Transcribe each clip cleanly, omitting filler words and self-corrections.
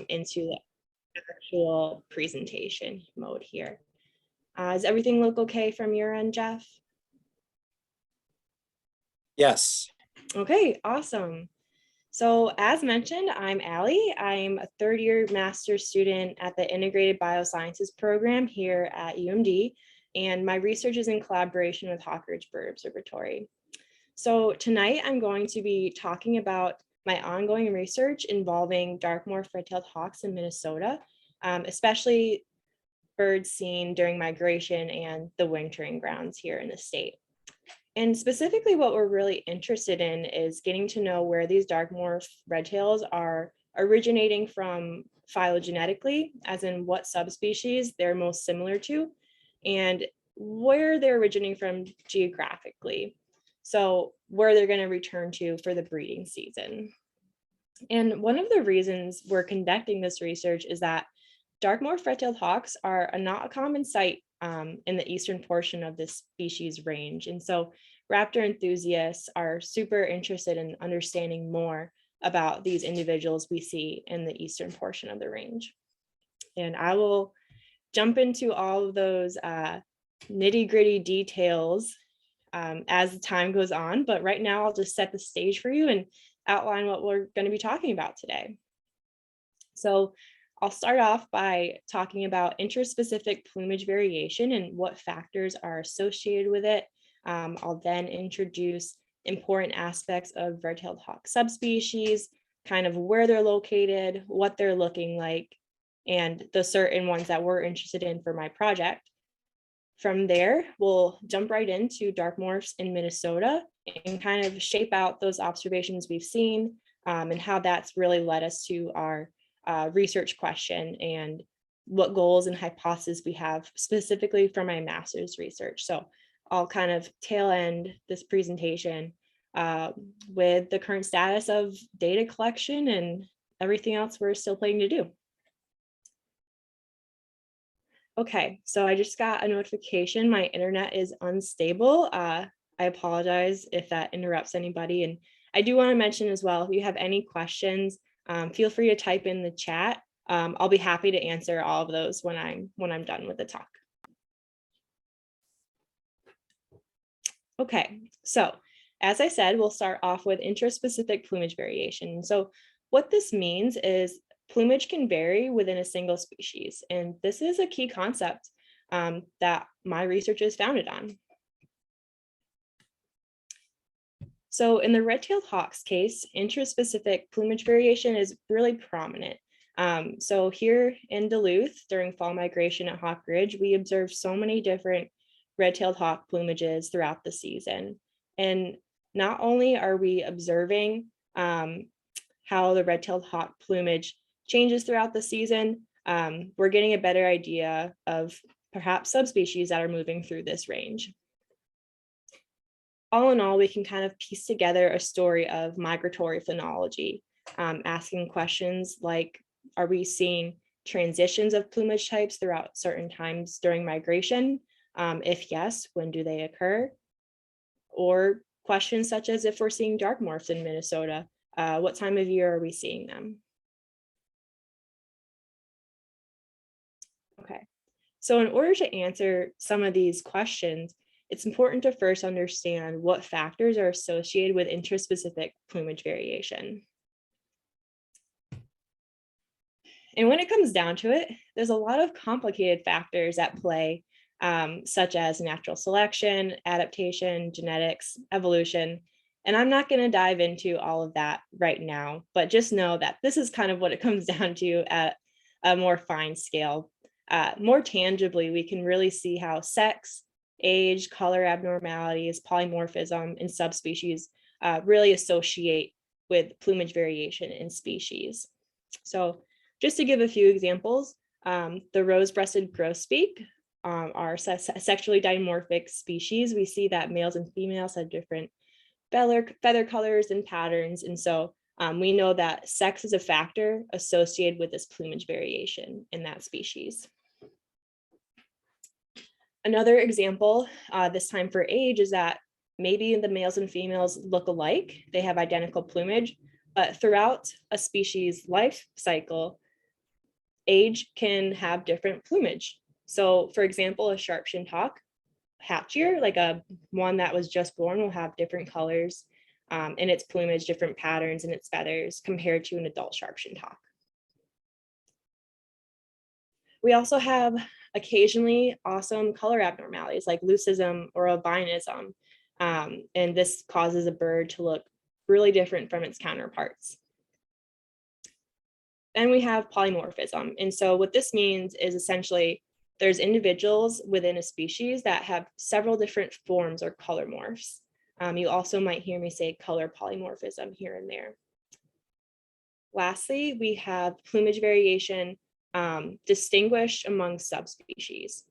into the actual presentation mode here. Does everything look okay from your end, Jeff? Yes. Okay, awesome. So as mentioned, I'm Allie. I'm a third-year master's student at the Integrated Biosciences program here at UMD, and my research is in collaboration with Hawk Ridge Bird Observatory. So tonight I'm going to be talking about my ongoing research involving dark-morph red-tailed hawks in Minnesota, especially birds seen during migration and the wintering grounds here in the state. And specifically what we're really interested in is getting to know where these dark-morph red-tails are originating from phylogenetically, as in what subspecies they're most similar to, and where they're originating from geographically. So where they're going to return to for the breeding season. And one of the reasons we're conducting this research is that dark-morph red-tailed hawks are not a common sight in the eastern portion of this species range. And so raptor enthusiasts are super interested in understanding more about these individuals we see in the eastern portion of the range. And I will jump into all of those nitty-gritty details as the time goes on, but right now I'll just set the stage for you and outline what we're going to be talking about today. So I'll start off by talking about interspecific plumage variation and what factors are associated with it. I'll then introduce important aspects of red-tailed hawk subspecies, kind of where they're located, what they're looking like, and the certain ones that we're interested in for my project. From there, we'll jump right into dark-morphs in Minnesota and kind of shape out those observations we've seen and how that's really led us to our research question and what goals and hypotheses we have specifically for my master's research. So I'll kind of tail end this presentation with the current status of data collection and everything else we're still planning to do. Okay, so I just got a notification. My internet is unstable. I apologize if that interrupts anybody. And I do want to mention as well, if you have any questions, feel free to type in the chat. I'll be happy to answer all of those when I'm done with the talk. Okay, so as I said, we'll start off with intraspecific plumage variation. So what this means is plumage can vary within a single species, and this is a key concept that my research is founded on. So in the red-tailed hawk's case, intraspecific plumage variation is really prominent. So here in Duluth, during fall migration at Hawk Ridge, we observed so many different red-tailed hawk plumages throughout the season. And not only are we observing how the red-tailed hawk plumage changes throughout the season, we're getting a better idea of perhaps subspecies that are moving through this range. All in all, we can kind of piece together a story of migratory phenology, asking questions like, are we seeing transitions of plumage types throughout certain times during migration? If yes, when do they occur? Or questions such as if we're seeing dark morphs in Minnesota, what time of year are we seeing them? Okay, so in order to answer some of these questions, it's important to first understand what factors are associated with intraspecific plumage variation. And when it comes down to it, there's a lot of complicated factors at play, such as natural selection, adaptation, genetics, evolution. And I'm not going to dive into all of that right now, but just know that this is kind of what it comes down to at a more fine scale. More tangibly, we can really see how sex, age, color abnormalities, polymorphism, and subspecies really associate with plumage variation in species. So just to give a few examples, the rose-breasted grosbeak are sexually dimorphic species. We see that males and females have different feather colors and patterns. And so we know that sex is a factor associated with this plumage variation in that species. Another example, this time for age, is that maybe the males and females look alike. They have identical plumage, but throughout a species life cycle, age can have different plumage. So for example, a sharp-shinned hawk, hatchier, like a one that was just born, will have different colors in its plumage, different patterns in its feathers compared to an adult sharp-shinned hawk. We also have occasionally awesome color abnormalities like leucism or albinism, and this causes a bird to look really different from its counterparts. Then we have polymorphism. And so what this means is essentially there's individuals within a species that have several different forms or color morphs. You also might hear me say color polymorphism here and there. Lastly, we have plumage variation distinguished among subspecies.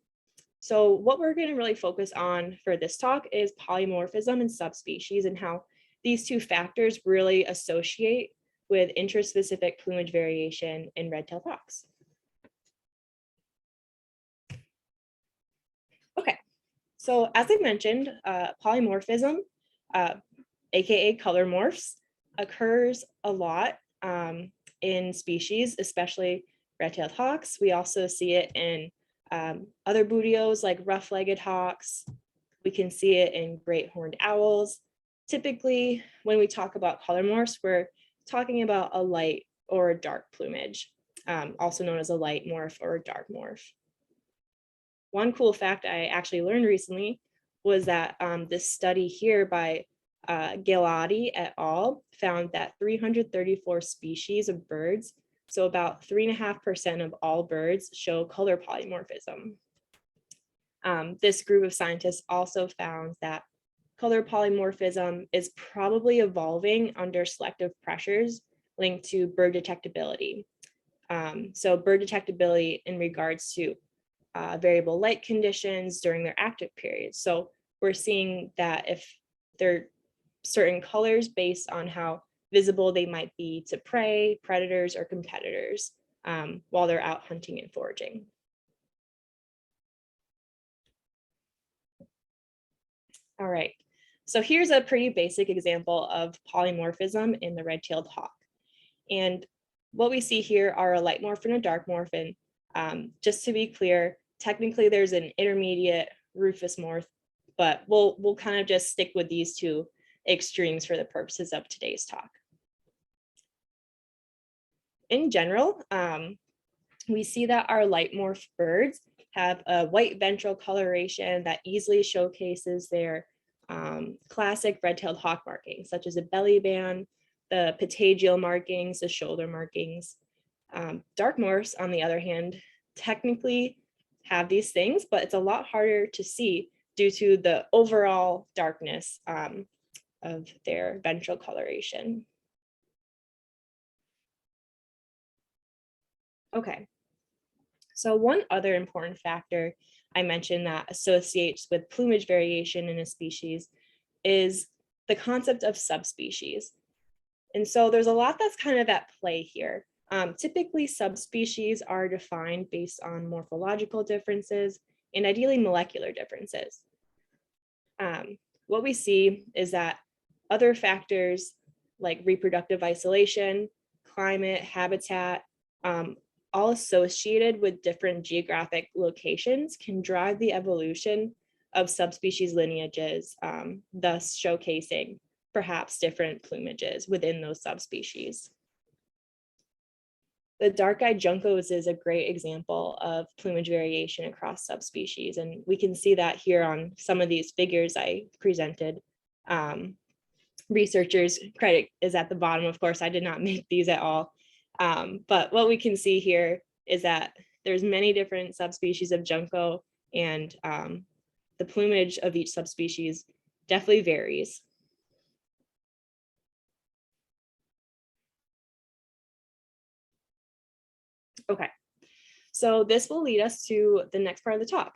So what we're going to really focus on for this talk is polymorphism and subspecies and how these two factors really associate with interspecific plumage variation in red-tailed hawks. Okay, so as I mentioned, polymorphism, aka color morphs, occurs a lot in species, especially red-tailed hawks. We also see it in other bootios like rough-legged hawks. We can see it in great horned owls. Typically, when we talk about color morphs, we're talking about a light or a dark plumage, also known as a light morph or a dark morph. One cool fact I actually learned recently was that this study here by Allie et al. Found that 334 species of birds, so about 3.5% of all birds, show color polymorphism. This group of scientists also found that color polymorphism is probably evolving under selective pressures linked to bird detectability. So bird detectability in regards to variable light conditions during their active periods. So we're seeing that if there are certain colors based on how visible they might be to prey, predators, or competitors while they're out hunting and foraging. All right, so here's a pretty basic example of polymorphism in the red-tailed hawk. And what we see here are a light morph and a dark morph. And just to be clear, technically there's an intermediate rufous morph, but we'll kind of just stick with these two extremes for the purposes of today's talk. In general, we see that our light morph birds have a white ventral coloration that easily showcases their classic red-tailed hawk markings, such as a belly band, the patagial markings, the shoulder markings. Dark morphs, on the other hand, technically have these things, but it's a lot harder to see due to the overall darkness of their ventral coloration. Okay, so one other important factor I mentioned that associates with plumage variation in a species is the concept of subspecies. And so there's a lot that's kind of at play here. Typically, subspecies are defined based on morphological differences and ideally molecular differences. What we see is that other factors like reproductive isolation, climate, habitat, all associated with different geographic locations can drive the evolution of subspecies lineages, thus showcasing perhaps different plumages within those subspecies. The dark-eyed juncos is a great example of plumage variation across subspecies, and we can see that here on some of these figures I presented. Researchers' credit is at the bottom, of course, I did not make these at all. But what we can see here is that there's many different subspecies of junco, and the plumage of each subspecies definitely varies. Okay, so this will lead us to the next part of the talk.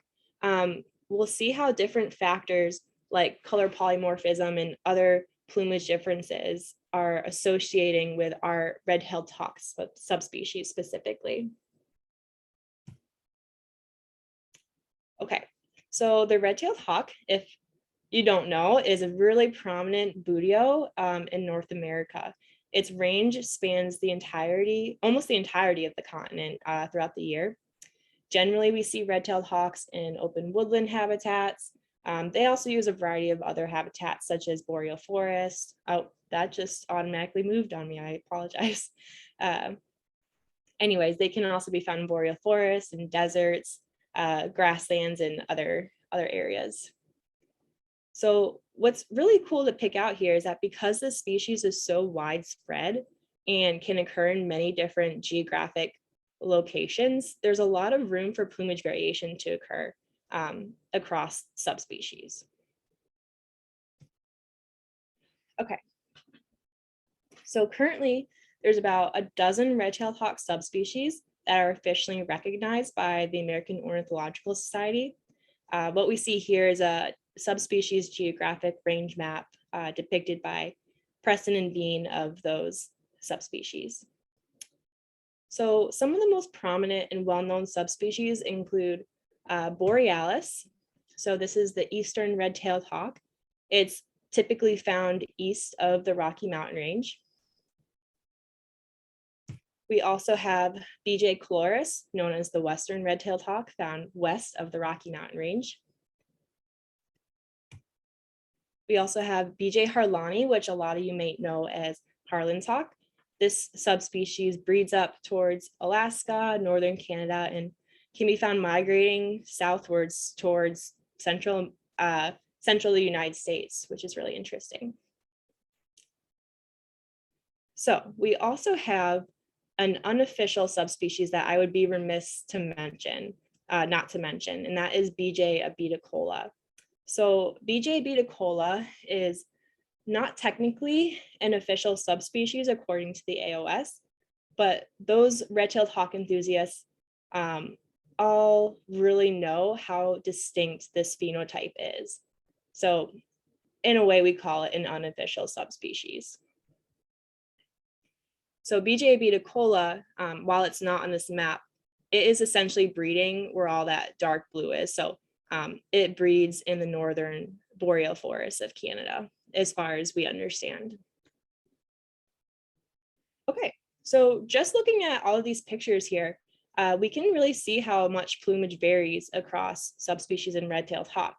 We'll see how different factors like color polymorphism and other plumage differences are associating with our red-tailed hawk subspecies specifically. Okay, so the red-tailed hawk, if you don't know, is a really prominent buteo in North America. Its range spans almost the entirety of the continent throughout the year. Generally, we see red-tailed hawks in open woodland habitats. They also use a variety of other habitats such as boreal forest. Oh, that just automatically moved on me, I apologize. Anyways, they can also be found in boreal forests and deserts, grasslands, and other areas. So what's really cool to pick out here is that because this species is so widespread and can occur in many different geographic locations, there's a lot of room for plumage variation to occur across subspecies. Okay, so currently there's about a dozen red-tailed hawk subspecies that are officially recognized by the American Ornithological Society. What we see here is a subspecies geographic range map depicted by Preston and Bean of those subspecies. So some of the most prominent and well-known subspecies include Borealis. So this is the eastern red-tailed hawk. It's typically found east of the Rocky Mountain Range. We also have B.J. coloris, known as the western red-tailed hawk, found west of the Rocky Mountain Range. We also have B.J. harlani, which a lot of you may know as Harlan's hawk. This subspecies breeds up towards Alaska, northern Canada, and can be found migrating southwards towards central United States, which is really interesting. So we also have an unofficial subspecies that I would be remiss to mention, not to mention, and that is B.J. abiticola. So B.J. abiticola is not technically an official subspecies according to the AOS, but those red-tailed hawk enthusiasts all really know how distinct this phenotype is. So in a way, we call it an unofficial subspecies. So B.J. abiticola, while it's not on this map, it is essentially breeding where all that dark blue is. So it breeds in the northern boreal forests of Canada, as far as we understand. Okay, so just looking at all of these pictures here, we can really see how much plumage varies across subspecies in red-tailed hawk.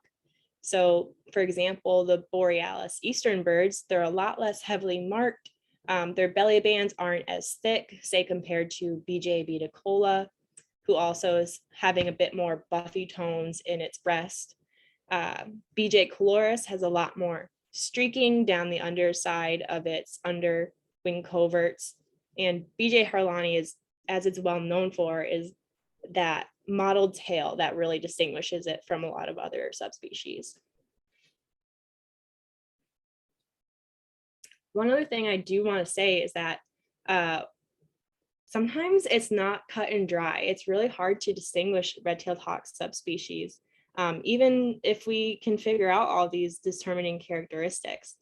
So for example, the Borealis eastern birds, they're a lot less heavily marked. Their belly bands aren't as thick, say compared to B.J. abiticola, who also is having a bit more buffy tones in its breast. B.J. coloris has a lot more streaking down the underside of its under wing coverts. And B.J. harlani is, as it's well known for, is that mottled tail that really distinguishes it from a lot of other subspecies. One other thing I do want to say is that sometimes it's not cut and dry. It's really hard to distinguish red-tailed hawk subspecies, even if we can figure out all these determining characteristics.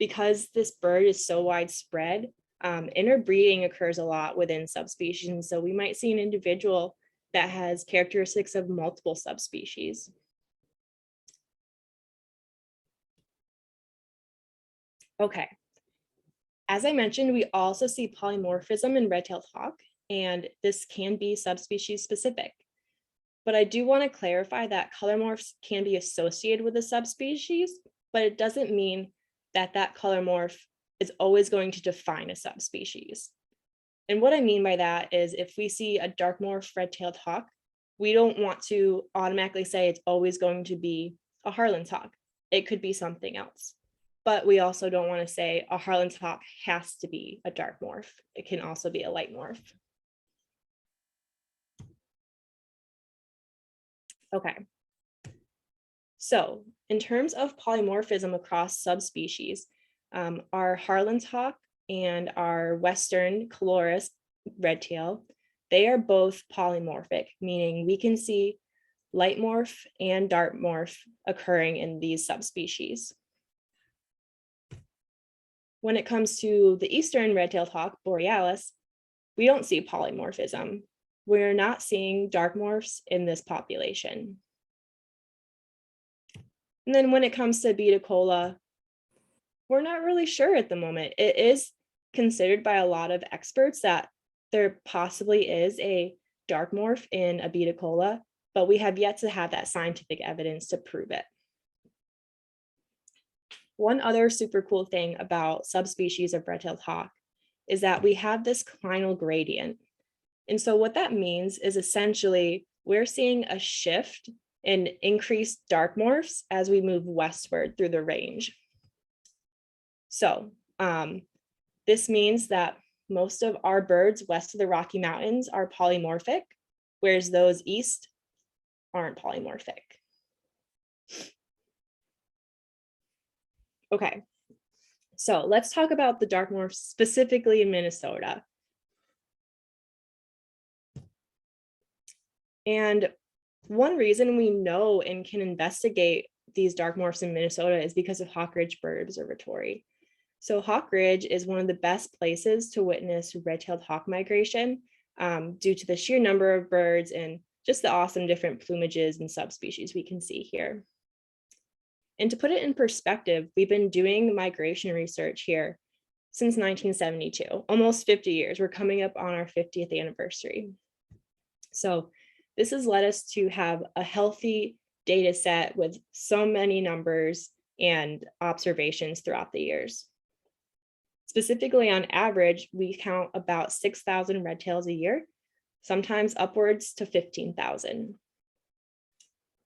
Because this bird is so widespread, interbreeding occurs a lot within subspecies. And so we might see an individual that has characteristics of multiple subspecies. Okay. As I mentioned, we also see polymorphism in red-tailed hawk, and this can be subspecies specific. But I do want to clarify that color morphs can be associated with a subspecies, but it doesn't mean that that color morph is always going to define a subspecies. And what I mean by that is if we see a dark-morph red-tailed hawk, we don't want to automatically say it's always going to be a Harlan's hawk. It could be something else. But we also don't want to say a Harlan's hawk has to be a dark morph. It can also be a light morph. Okay. So in terms of polymorphism across subspecies, our Harlan's hawk and our western coloris redtail, they are both polymorphic, meaning we can see light morph and dark morph occurring in these subspecies. When it comes to the eastern red-tailed hawk, Borealis, we don't see polymorphism. We're not seeing dark morphs in this population. And then when it comes to abiticola, we're not really sure at the moment. It is considered by a lot of experts that there possibly is a Dark-Morph in Abiticola, but we have yet to have that scientific evidence to prove it. One other super cool thing about subspecies of red-tailed hawk is that we have this clinal gradient. And so what that means is essentially we're seeing a shift in increased Dark-Morphs as we move westward through the range. So this means that most of our birds west of the Rocky Mountains are polymorphic, whereas those east aren't polymorphic. Okay, so let's talk about the Dark-Morphs specifically in Minnesota. And one reason we know and can investigate these Dark-Morphs in Minnesota is because of Hawk Ridge Bird Observatory. So Hawk Ridge is one of the best places to witness red-tailed hawk migration due to the sheer number of birds and just the awesome different plumages and subspecies we can see here. And to put it in perspective, we've been doing migration research here since 1972, almost 50 years. We're coming up on our 50th anniversary. So this has led us to have a healthy data set with so many numbers and observations throughout the years. Specifically on average, we count about 6,000 red tails a year, sometimes upwards to 15,000.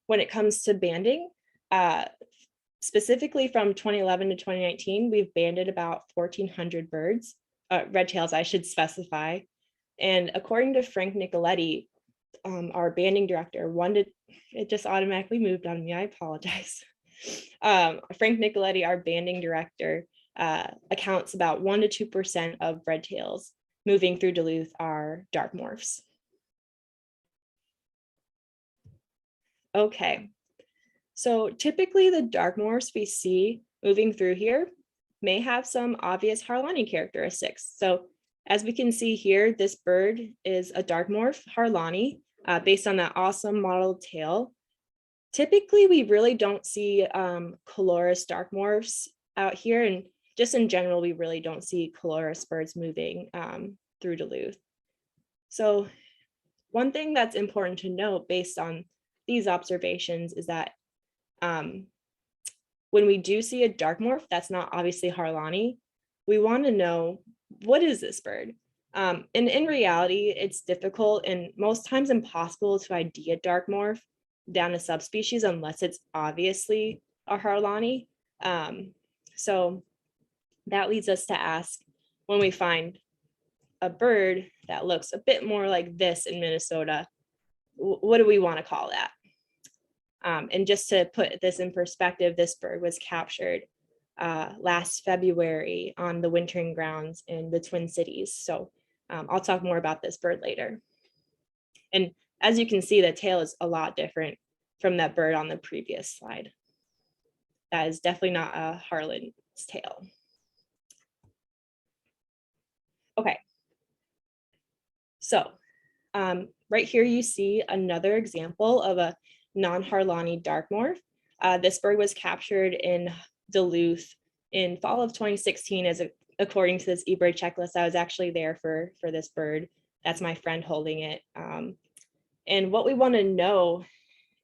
When it comes to banding, specifically from 2011 to 2019, we've banded about 1,400 birds, red tails, I should specify. And according to Frank Nicoletti, our banding director, it just automatically moved on me, I apologize. Frank Nicoletti, our banding director, accounts about 1% to 2% of red tails moving through Duluth are Dark-Morphs. Okay, so typically the Dark-Morphs we see moving through here may have some obvious Harlani characteristics. So as we can see here, this bird is a Dark-Morph Harlani based on that awesome mottled tail. Typically, we really don't see colorous Dark-Morphs out here, and just in general, we really don't see colorous birds moving through Duluth. So one thing that's important to note based on these observations is that when we do see a Dark-Morph that's not obviously Harlani, we want to know, what is this bird? And in reality, it's difficult and most times impossible to ID a Dark-Morph down a subspecies unless it's obviously a Harlani. So that leads us to ask, when we find a bird that looks a bit more like this in Minnesota, what do we want to call that? And just to put this in perspective, this bird was captured last February on the wintering grounds in the Twin Cities. So I'll talk more about this bird later. And as you can see, the tail is a lot different from that bird on the previous slide. That is definitely not a Harlan's tail. Okay, so right here you see another example of a non-Harlani Dark-Morph. This bird was captured in Duluth in fall of 2016 according to this eBird checklist. I was actually there for this bird. That's my friend holding it. And what we want to know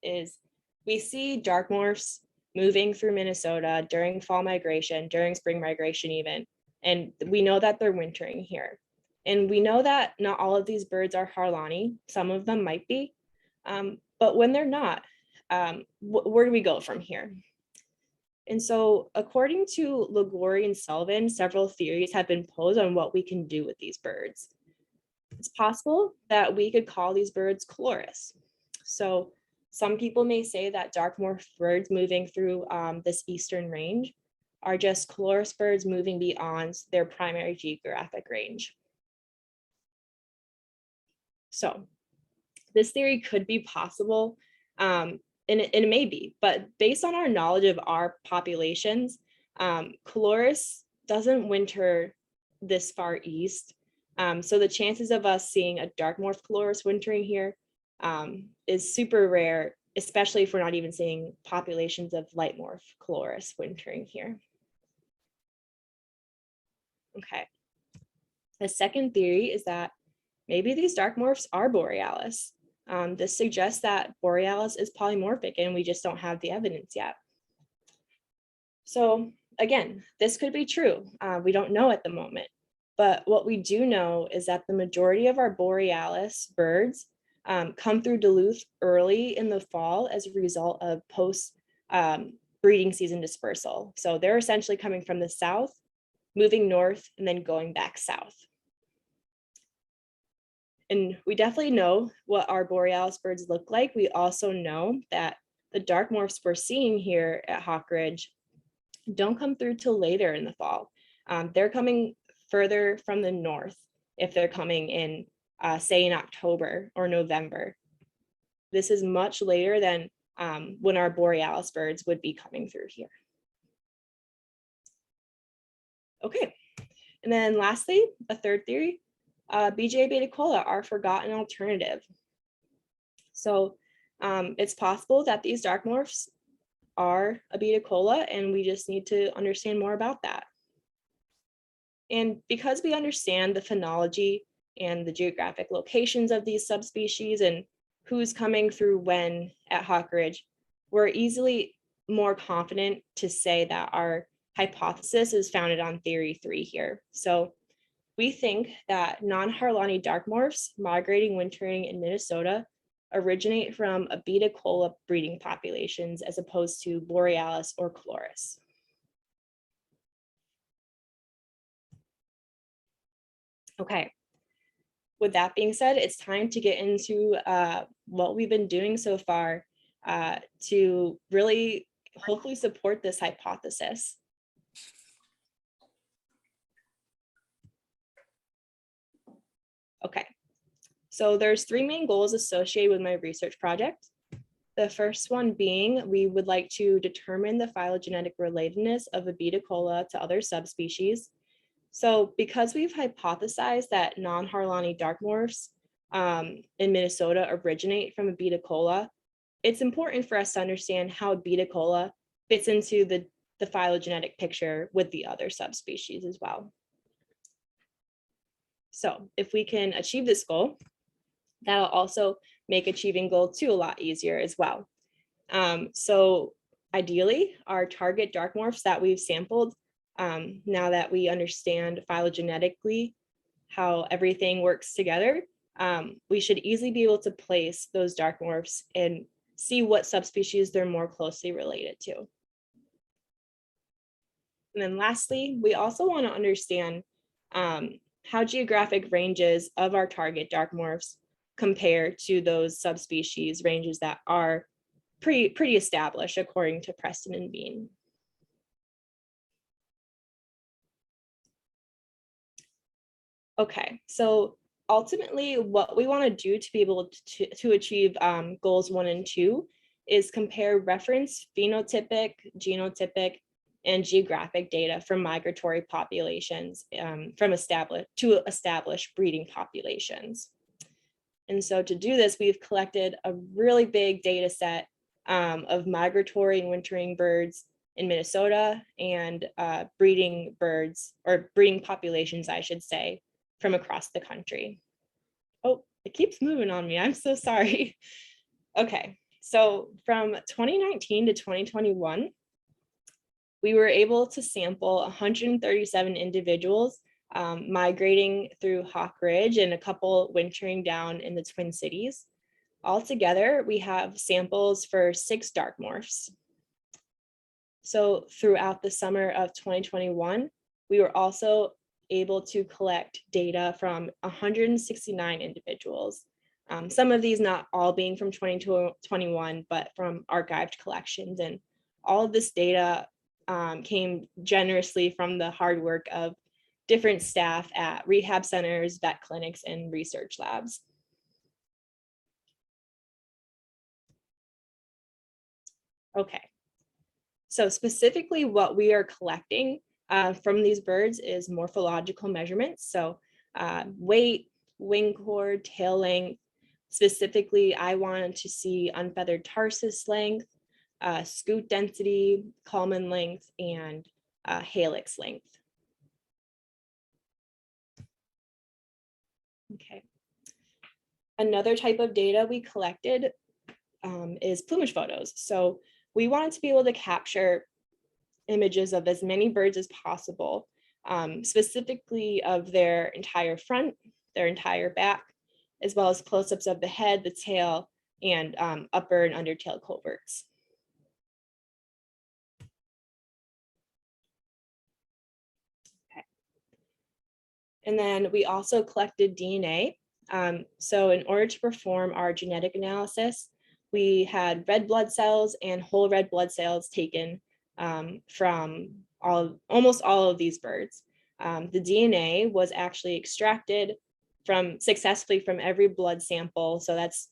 is we see Dark-Morphs moving through Minnesota during fall migration, during spring migration even, and we know that they're wintering here. And we know that not all of these birds are Harlani. Some of them might be, but when they're not, where do we go from here? And so according to Liguori and Sullivan, several theories have been posed on what we can do with these birds. It's possible that we could call these birds colorous. So some people may say that Dark-Morph birds moving through this eastern range are just colorous birds moving beyond their primary geographic range. So this theory could be possible, and it may be, but based on our knowledge of our populations, colorous doesn't winter this far east. So the chances of us seeing a Dark-Morph colorous wintering here is super rare, especially if we're not even seeing populations of Light-Morph colorous wintering here. Okay, A second theory is that maybe these dark morphs are borealis. This suggests that borealis is polymorphic and we just don't have the evidence yet. So again, this could be true. We don't know at the moment. But what we do know is that the majority of our borealis birds come through Duluth early in the fall as a result of post breeding season dispersal. So they're essentially coming from the south, moving north, and then going back south. And we definitely know what our borealis birds look like. We also know that the dark morphs we're seeing here at Hawk Ridge don't come through till later in the fall. They're coming further from the north if they're coming in, say in October or November. This is much later than when our borealis birds would be coming through here. Okay, and then lastly, a third theory, BJ beta cola are forgotten alternative. So it's possible that these dark morphs are a beta cola and we just need to understand more about that. And because we understand the phenology and the geographic locations of these subspecies and who's coming through when at Hawk Ridge, we're easily more confident to say that our hypothesis is founded on theory 3 here. So we think that non-Harlani dark morphs migrating wintering in Minnesota originate from a beta cola breeding populations as opposed to borealis or chloris. Okay, with that being said, it's time to get into what we've been doing so far to really hopefully support this hypothesis. Okay, so there's 3 main goals associated with my research project. The first one being we would like to determine the phylogenetic relatedness of a beta cola to other subspecies. So because we've hypothesized that non-Harlani dark morphs in Minnesota originate from a beta cola, it's important for us to understand how a beta cola fits into the phylogenetic picture with the other subspecies as well. So if we can achieve this goal, that'll also make achieving goal 2 a lot easier as well. So ideally, our target dark morphs that we've sampled, now that we understand phylogenetically how everything works together, we should easily be able to place those dark morphs and see what subspecies they're more closely related to. And then lastly, we also want to understand how geographic ranges of our target dark morphs compare to those subspecies ranges that are pretty established according to Preston and Bean. Okay, so ultimately what we want to do to be able to achieve goals 1 and 2 is compare reference phenotypic, genotypic, and geographic data from migratory populations from established breeding populations. And so to do this, we've collected a really big data set of migratory and wintering birds in Minnesota and breeding birds, or breeding populations, I should say, from across the country. Oh, it keeps moving on me. I'm so sorry. Okay, so from 2019 to 2021, we were able to sample 137 individuals migrating through Hawk Ridge and a couple wintering down in the Twin Cities. Altogether, we have samples for 6 dark morphs. So throughout the summer of 2021, we were also able to collect data from 169 individuals. Some of these not all being from 2021, but from archived collections. And all of this data came generously from the hard work of different staff at rehab centers, vet clinics, and research labs. Okay, so specifically what we are collecting from these birds is morphological measurements. So weight, wing chord, tail length. Specifically, I wanted to see unfeathered tarsus length, scoot density, culmen length, and halix length. Okay. Another type of data we collected is plumage photos. So we wanted to be able to capture images of as many birds as possible, specifically of their entire front, their entire back, as well as close-ups of the head, the tail, and upper and undertail coverts. Okay. And then we also collected DNA. So in order to perform our genetic analysis, we had red blood cells and whole red blood cells taken from almost all of these birds. The DNA was actually extracted successfully from every blood sample. So that's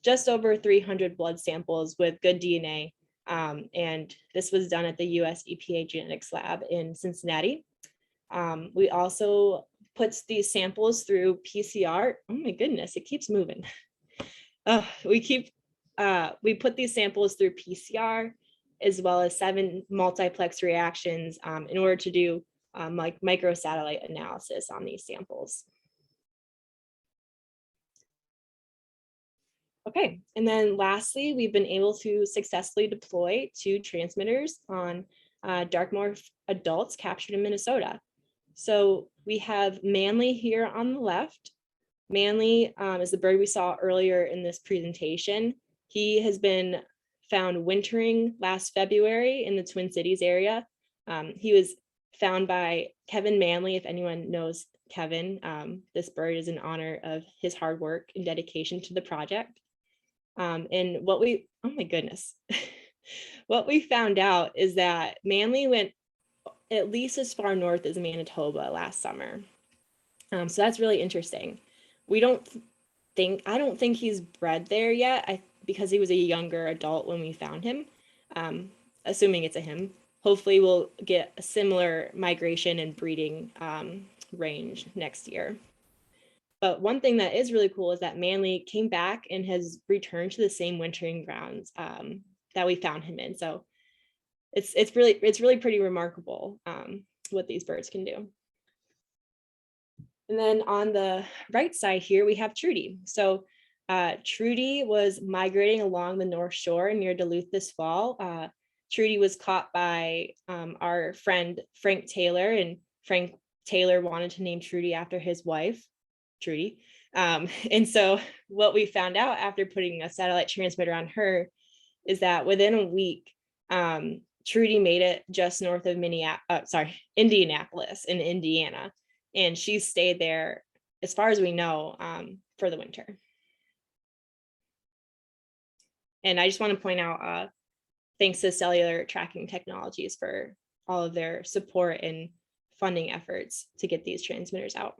just over 300 blood samples with good DNA. And this was done at the US EPA Genetics Lab in Cincinnati. We also put these samples through PCR. Oh my goodness, it keeps moving. We put these samples through PCR as well as 7 multiplex reactions in order to do like microsatellite analysis on these samples. Okay, and then lastly, we've been able to successfully deploy 2 transmitters on Dark-Morph adults captured in Minnesota. So we have Manly here on the left. Manly is the bird we saw earlier in this presentation. He has been found wintering last February in the Twin Cities area. He was found by Kevin Manley. If anyone knows Kevin, this bird is in honor of his hard work and dedication to the project. And oh my goodness, what we found out is that Manly went at least as far north as Manitoba last summer. So that's really interesting. I don't think he's bred there yet because he was a younger adult when we found him, assuming it's a him. Hopefully we'll get a similar migration and breeding range next year. But one thing that is really cool is that Manly came back and has returned to the same wintering grounds that we found him in. So it's really pretty remarkable what these birds can do. And then on the right side here, we have Trudy. So Trudy was migrating along the North Shore near Duluth this fall. Trudy was caught by our friend Frank Taylor, and Frank Taylor wanted to name Trudy after his wife, Trudy. And so what we found out after putting a satellite transmitter on her is that within a week, Trudy made it just north of Indianapolis in Indiana. And she stayed there, as far as we know, for the winter. And I just want to point out, thanks to Cellular Tracking Technologies for all of their support and funding efforts to get these transmitters out.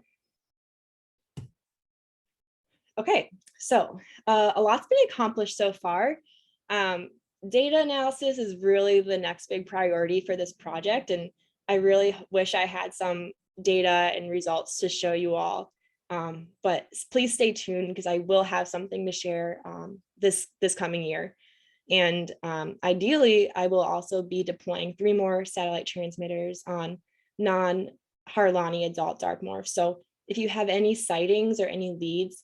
Okay, so a lot's been accomplished so far. Data analysis is really the next big priority for this project, and I really wish I had some data and results to show you all. But please stay tuned because I will have something to share this coming year. And ideally, I will also be deploying 3 more satellite transmitters on non-Harlani adult Dark-Morph. So if you have any sightings or any leads,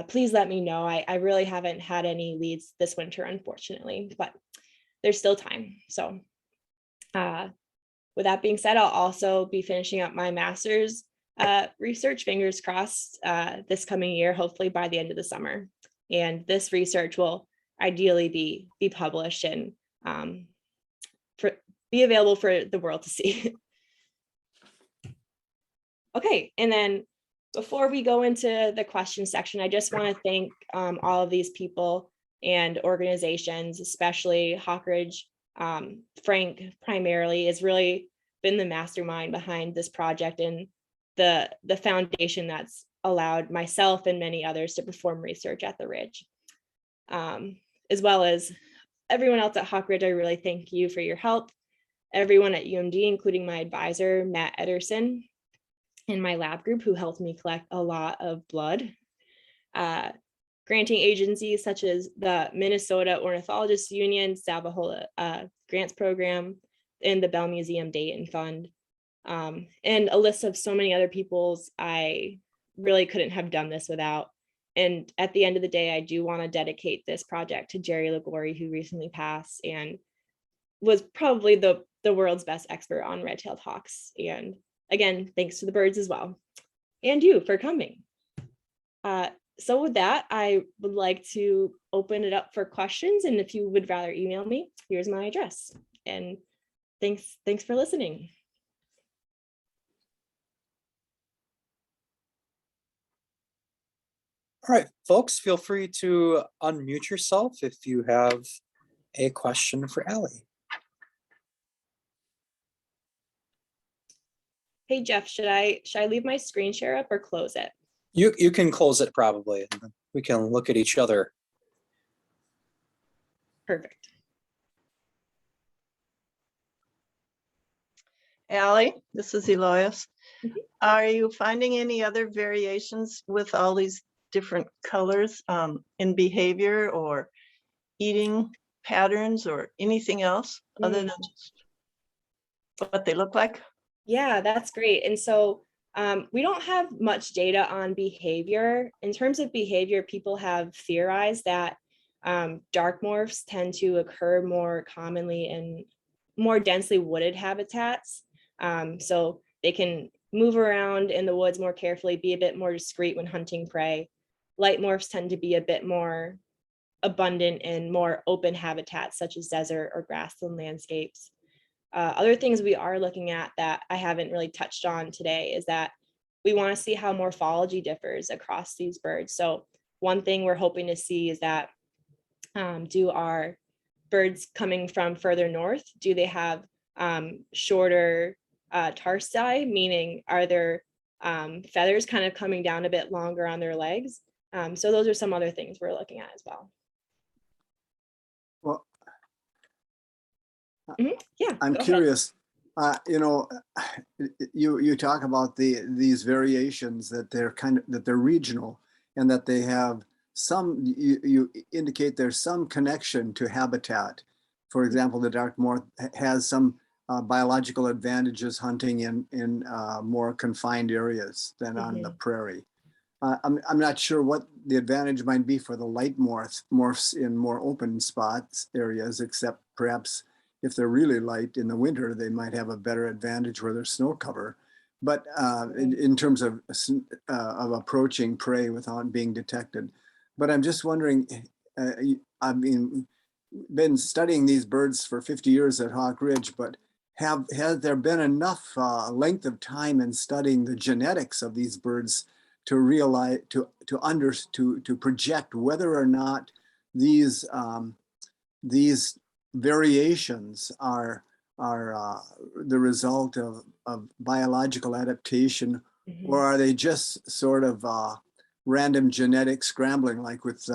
please let me know. I really haven't had any leads this winter, unfortunately, but there's still time. So with that being said, I'll also be finishing up my master's research, fingers crossed, this coming year, hopefully by the end of the summer. And this research will ideally be published and be available for the world to see. Okay, and then before we go into the question section, I just want to thank all of these people and organizations, especially Hawkridge. Frank primarily has really been the mastermind behind this project and the foundation that's allowed myself and many others to perform research at the Ridge. As well as everyone else at Hawkridge, I really thank you for your help. Everyone at UMD, including my advisor, Matt Ederson, and my lab group who helped me collect a lot of blood. Granting agencies such as the Minnesota Ornithologists Union, Sabahola Grants Program, and the Bell Museum Dayton Fund, and a list of so many other people's I really couldn't have done this without. And at the end of the day, I do want to dedicate this project to Jerry Liguori, who recently passed and was probably the world's best expert on red-tailed hawks. And again, thanks to the birds as well, and you for coming. So with that, I would like to open it up for questions. And if you would rather email me, here's my address. And thanks for listening. All right, folks, feel free to unmute yourself if you have a question for Allie. Hey, Jeff, should I leave my screen share up or close it? You can close it probably, and we can look at each other. Perfect. Allie, this is Elois. Mhm. Are you finding any other variations with all these different colors in behavior or eating patterns or anything else other than just what they look like? Yeah, that's great. And so we don't have much data on behavior. In terms of behavior, people have theorized that Dark-Morphs tend to occur more commonly in more densely wooded habitats. So they can move around in the woods more carefully, be a bit more discreet when hunting prey. Light-Morphs tend to be a bit more abundant in more open habitats such as desert or grassland landscapes. Other things we are looking at that I haven't really touched on today is that we want to see how morphology differs across these birds. So one thing we're hoping to see is that do our birds coming from further north, do they have shorter tarsi, meaning are their feathers kind of coming down a bit longer on their legs? So those are some other things we're looking at as well. Well, Yeah, I'm curious. You talk about these variations that they're regional and that they have some. You indicate there's some connection to habitat. For example, the Dark-Morph has some biological advantages hunting in more confined areas than on the prairie. I'm not sure what the advantage might be for the light morphs in more open spots areas, except perhaps if they're really light in the winter, they might have a better advantage where there's snow cover. But in terms of approaching prey without being detected. But I'm just wondering, I mean, been studying these birds for 50 years at Hawk Ridge, but has there been enough length of time in studying the genetics of these birds to realize, to project whether or not these variations are the result of biological adaptation, or are they just sort of random genetic scrambling, like with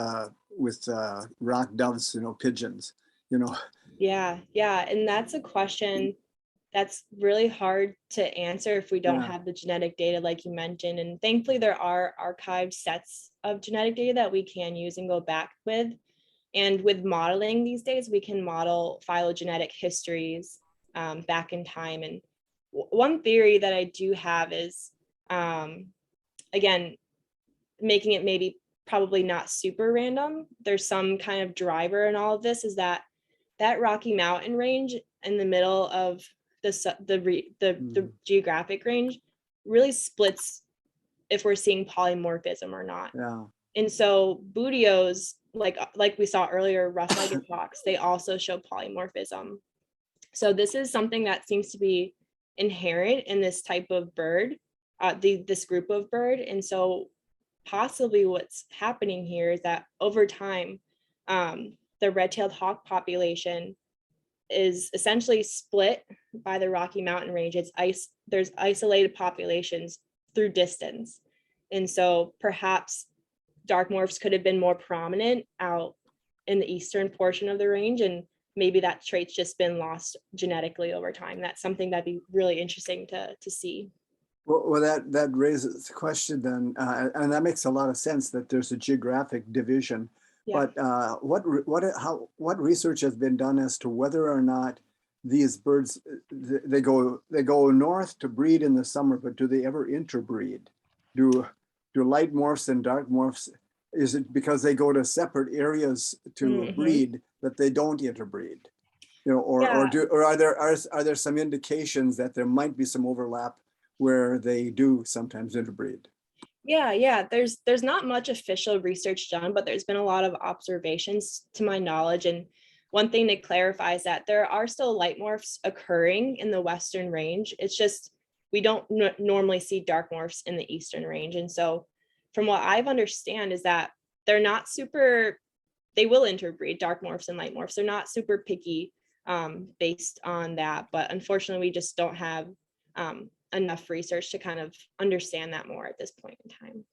rock doves, pigeons, Yeah, and that's a question that's really hard to answer if we don't have the genetic data like you mentioned. And thankfully there are archived sets of genetic data that we can use and go back with. And with modeling these days, we can model phylogenetic histories back in time. And one theory that I do have is, again, making it maybe probably not super random. There's some kind of driver in all of this, is that Rocky Mountain range in the middle of the geographic range really splits if we're seeing polymorphism or not. Yeah. And so bootios, like we saw earlier, rough-legged hawks, they also show polymorphism. So this is something that seems to be inherent in this type of bird, this group of bird. And so possibly what's happening here is that over time, the red-tailed hawk population is essentially split by the Rocky Mountain range. There's isolated populations through distance. And so perhaps Dark-Morphs could have been more prominent out in the eastern portion of the range, and maybe that trait's just been lost genetically over time. That's something that'd be really interesting to see. Well, that raises the question then, and that makes a lot of sense that there's a geographic division. Yeah. But what research has been done as to whether or not these birds they go north to breed in the summer, but do they ever interbreed? do light morphs and dark morphs, is it because they go to separate areas to Mhm. breed that they don't interbreed? You know, Yeah. or are there some indications that there might be some overlap where they do sometimes interbreed? Yeah. There's not much official research done, but there's been a lot of observations to my knowledge. And one thing to clarify is that there are still light morphs occurring in the Western range. It's just we don't normally see dark morphs in the Eastern range. And so from what I've understand is that they're not super, they will interbreed dark morphs and light morphs. They're not super picky based on that. But unfortunately, we just don't have enough research to kind of understand that more at this point in time.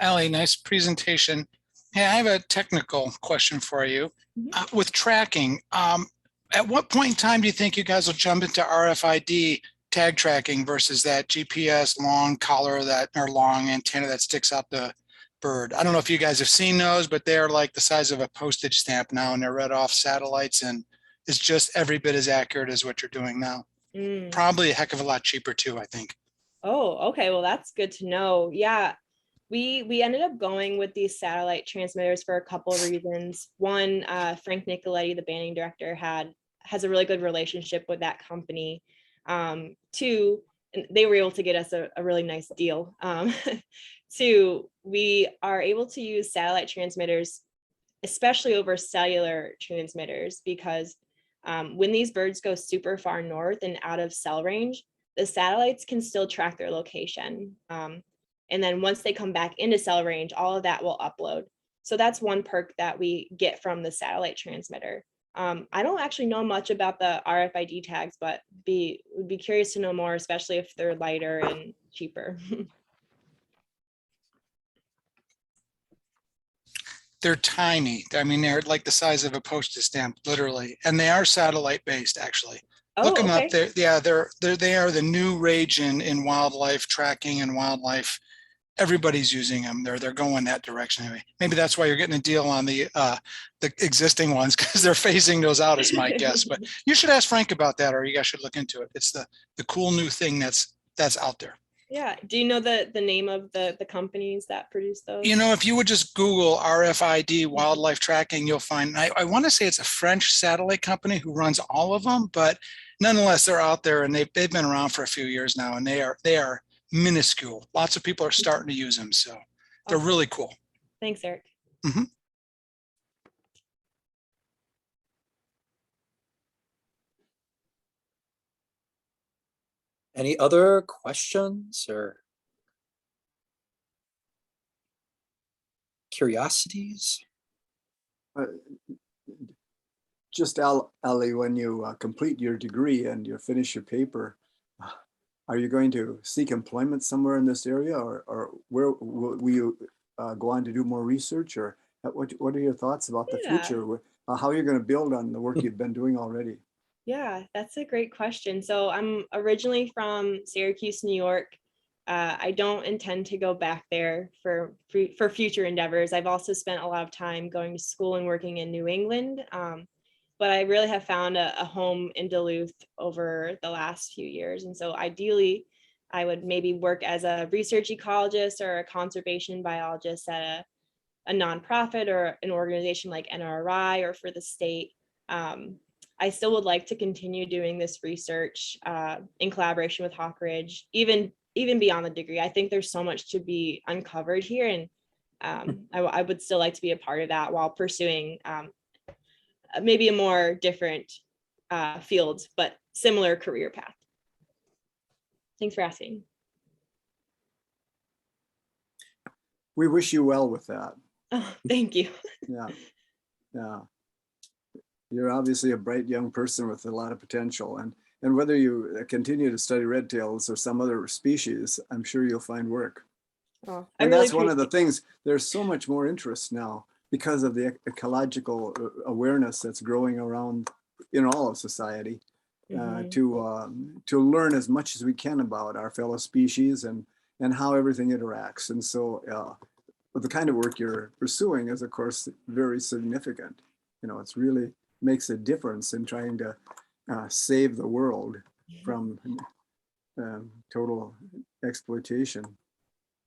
Allie, nice presentation. Hey, I have a technical question for you. Mhm. With tracking, at what point in time do you think you guys will jump into RFID tag tracking versus that GPS long collar that or long antenna that sticks out the bird? I don't know if you guys have seen those, but they're like the size of a postage stamp now, and they're read off satellites, and it's just every bit as accurate as what you're doing now. Mm. Probably a heck of a lot cheaper too, I think. Oh, okay. Well, that's good to know. Yeah, we ended up going with these satellite transmitters for a couple of reasons. One, Frank Nicoletti, the banding director, has a really good relationship with that company. Two, and they were able to get us a really nice deal. Two, we are able to use satellite transmitters, especially over cellular transmitters, because when these birds go super far north and out of cell range, the satellites can still track their location. And then once they come back into cell range, all of that will upload. So that's one perk that we get from the satellite transmitter. I don't actually know much about the RFID tags, but would be curious to know more, especially if they're lighter and cheaper. They're tiny. I mean, they're like the size of a postage stamp, literally, and they are satellite based. Actually, look Oh, them up. okay. They are the new rage in wildlife tracking and wildlife. Everybody's using them. They're going that direction anyway. Maybe that's why you're getting a deal on the existing ones, because they're phasing those out, is my guess. But you should ask Frank about that, or you guys should look into it. It's the cool new thing that's out there. Yeah. Do you know the name of the companies that produce those? You know, if you would just Google RFID wildlife tracking, you'll find, I want to say it's a French satellite company who runs all of them, but nonetheless, they're out there and they've been around for a few years now, and they are minuscule. Lots of people are starting to use them. So they're Awesome. really cool. Thanks, Eric. Mhm. Any other questions or curiosities? Just Allie, when you complete your degree and you finish your paper, are you going to seek employment somewhere in this area, or where will you go on to do more research, or what are your thoughts about the Yeah. future? How are you going to build on the work you've been doing already? Yeah, that's a great question. So I'm originally from Syracuse, New York. I don't intend to go back there for future endeavors. I've also spent a lot of time going to school and working in New England. But I really have found a home in Duluth over the last few years. And so ideally, I would maybe work as a research ecologist or a conservation biologist at a nonprofit or an organization like NRI or for the state. I still would like to continue doing this research in collaboration with Hawkridge, even beyond the degree. I think there's so much to be uncovered here, and I would still like to be a part of that while pursuing maybe a more different field, but similar career path. Thanks for asking. We wish you well with that. Oh, thank you. Yeah, yeah. You're obviously a bright young person with a lot of potential, and whether you continue to study red tails or some other species, I'm sure you'll find work. Oh, And that's one of the things. There's so much more interest now because of the ecological awareness that's growing around in all of society, to learn as much as we can about our fellow species and how everything interacts. And so the kind of work you're pursuing is, of course, very significant. You know, it's really makes a difference in trying to save the world from total exploitation.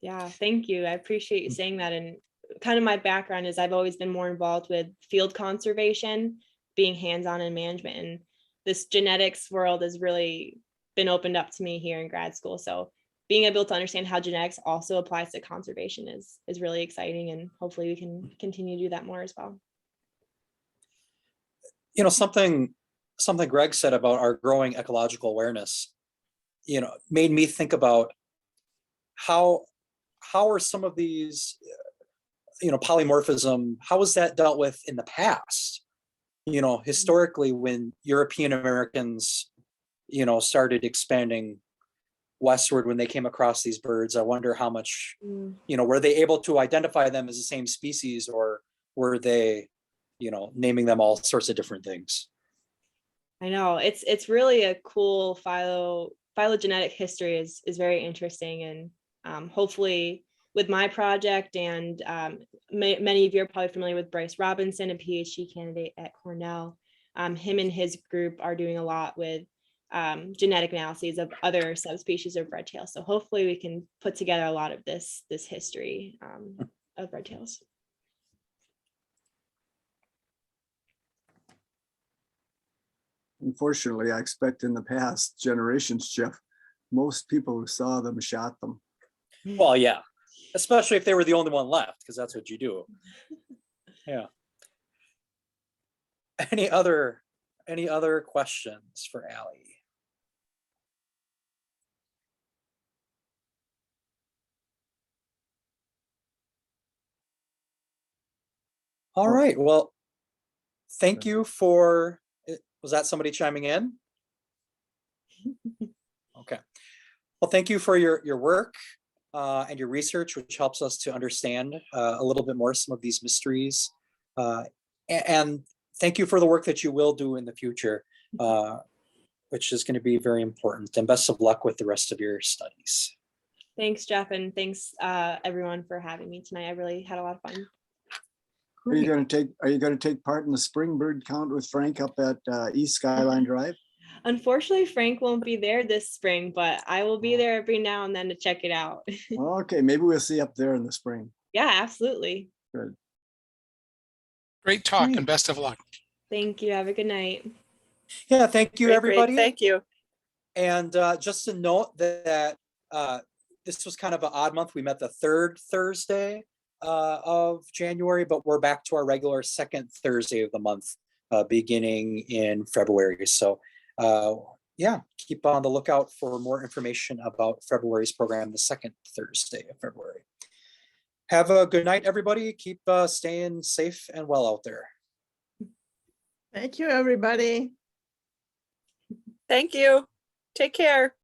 Yeah, thank you. I appreciate you saying that. And kind of my background is I've always been more involved with field conservation, being hands-on in management. And this genetics world has really been opened up to me here in grad school. So being able to understand how genetics also applies to conservation is really exciting. And hopefully we can continue to do that more as well. You know, something Greg said about our growing ecological awareness, you know, made me think about how are some of these, you know, polymorphism, how was that dealt with in the past? You know, historically, when European Americans, you know, started expanding westward, when they came across these birds, I wonder how much, you know, were they able to identify them as the same species, or were they, you know, naming them all sorts of different things? I know it's really a cool phylogenetic history is very interesting. And hopefully with my project and many of you are probably familiar with Bryce Robinson, a PhD candidate at Cornell. Him and his group are doing a lot with genetic analyses of other subspecies of red tails. So hopefully we can put together a lot of this history of red tails. Unfortunately, I expect in the past generations, Jeff, most people who saw them shot them. Well, yeah, especially if they were the only one left, because that's what you do. Yeah. Any other questions for Allie? All right. Well, thank you for, was that somebody chiming in? Okay. Well, thank you for your work and your research, which helps us to understand a little bit more some of these mysteries. And thank you for the work that you will do in the future, which is going to be very important. And best of luck with the rest of your studies. Thanks, Jeff, and thanks everyone for having me tonight. I really had a lot of fun. Are you going to take part in the spring bird count with Frank up at East Skyline Drive? Unfortunately, Frank won't be there this spring, but I will be there every now and then to check it out. Okay, maybe we'll see up there in the spring. Yeah, absolutely. Good. Great talk Great. and best of luck. Thank you. Have a good night. Yeah, thank you, everybody. Thank you. And just to note that this was kind of an odd month. We met the third Thursday of January, but we're back to our regular second Thursday of the month beginning in February. So yeah, keep on the lookout for more information about February's program, the second Thursday of February. Have a good night, everybody. Keep staying safe and well out there. Thank you, everybody. Thank you. Take care.